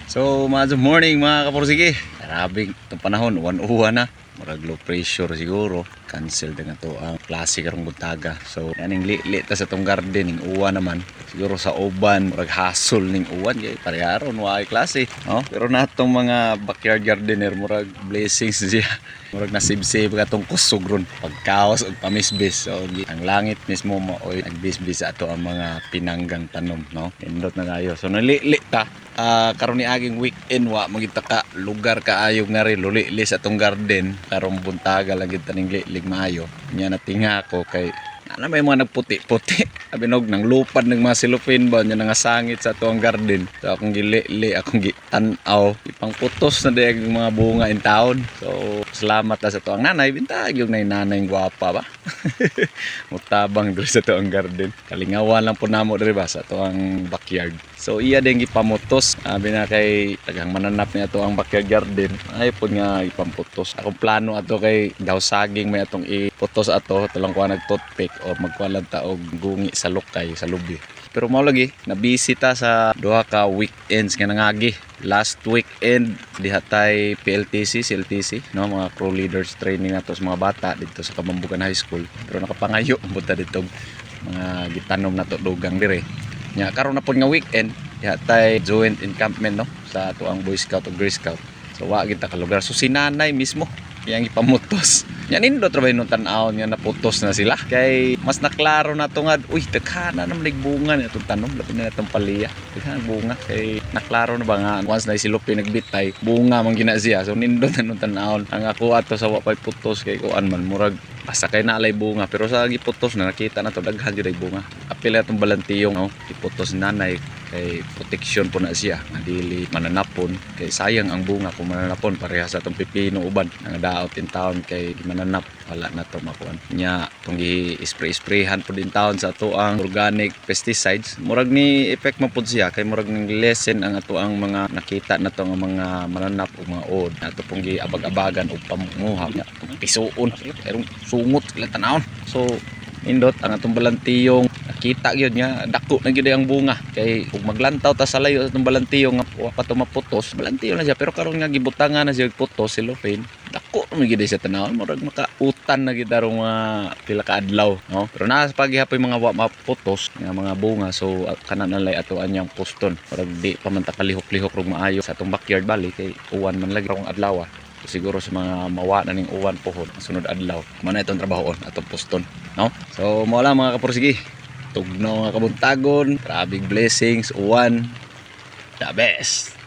So, good morning mga kaporsige. Grabe itong panahon, uwan-uwan na. Murag low pressure siguro. Cancel din to ang klase karong buntaga. So, yaning li ta sa itong garden, yung uwan naman. Siguro sa uban, murag hasol ning uwan. Kaya pareharon, waay klase. No? Pero na itong mga backyard gardener, murag blessings siya. Murag nasib-save ka itong kusog ron. Pagkaos o pamisbis. So, ang langit mismo maoy nagbisbis ato ang mga pinanggang tanom. No? Indot na kayo. So, nali ta. Karon ni aging weekend wa magita ka lugar kaayo nga rin luli sa atong garden karong buntaga lagi taning lig maayo nya natinga ko kay ano may mga nagputi-puti abinog nang lupad ng mga silupin ba nya nangasangit sa atong garden so akong gili akong gitanaw ipang putos na dayag mga bunga in town so salamat ta sa tuang nanay bintag yung nanay gwapa ba mutabang diri sa tuang garden kalingawan lang po namo diri ba sa tuang backyard. So iya din ipamutos. Sabi na kay tagang mananap niya to ang backyard garden. Ay po nga ipamputos. Akong plano ato kay daw saging may atong iputos ato. Talang ko nag-toothpick o magkualan ta og gungi sa lukay sa lubi. Pero mao lagi nabisita sa duha ka weekends nga nangagi. Last weekend diha tay PLTC, CLTC, no mga crew leaders training nato sa mga bata dito sa Kabambugan High School. Pero nakapangayo ang buta dito mga gitanom nato dugang dire. Nya karon na pod nga weekend diha tay joint encampment no sa tuang Boy Scout o Girl Scout. So wa kita ka lugar so si nanay mismo yang ipamutos. Nya nindo trabay nung tan-aw nga naputos na sila. Kay mas naklaro na to nga uy daghana na bunga ni atong tanom labi na atong paliya. Daghana bunga kay naklaro na ba nga once na silupin nagbitay bunga man gina siya. So nindo na nung tan-aw ang ako ato sa wa pay putos kay kuan man murag basta kay naalay bunga pero sa giputos na nakita na to daghan gyud bunga. Apil atong balantiyong no iputos nanay kay protection po na siya nga dili mananapon kay sayang ang bunga kung mananapon pareha sa atong pipino uban nga daot in town kay mananap wala na to makuan nya tong i-spray-sprayhan po din taon sa ato ang organic pesticides murag ni effect man pud siya kay murag ning lessen ang ato ang mga nakita na to nga mga mananap o mga od ato pong giabag-abagan og pamunguha nya pisuon pero sungot sila tanawon so indot ang atong balantiyong nakita gyud nga dako na gyud ang bunga kay ug maglantaw ta sa layo atong balantiyong nga wa pa to maputos balantiyo na siya pero karon nga gibutangan na siya putos silopin dako na gyud siya tanawon murag makautan na gyud arong mga pila ka adlaw no pero naa sa paghihapoy mga wa maputos nga mga bunga so kana na lay ato anyang poston murag di pa man ta kalihok-lihok rog maayo sa atong backyard bali kay uwan man lagi rong adlaw siguro sa mga mawa na ning uwan pohon sunod adlaw mo na itong trabahoon atong poston no so mo lang mga kaporsige tugnaw nga kabuntagon grabe blessings uwan the best.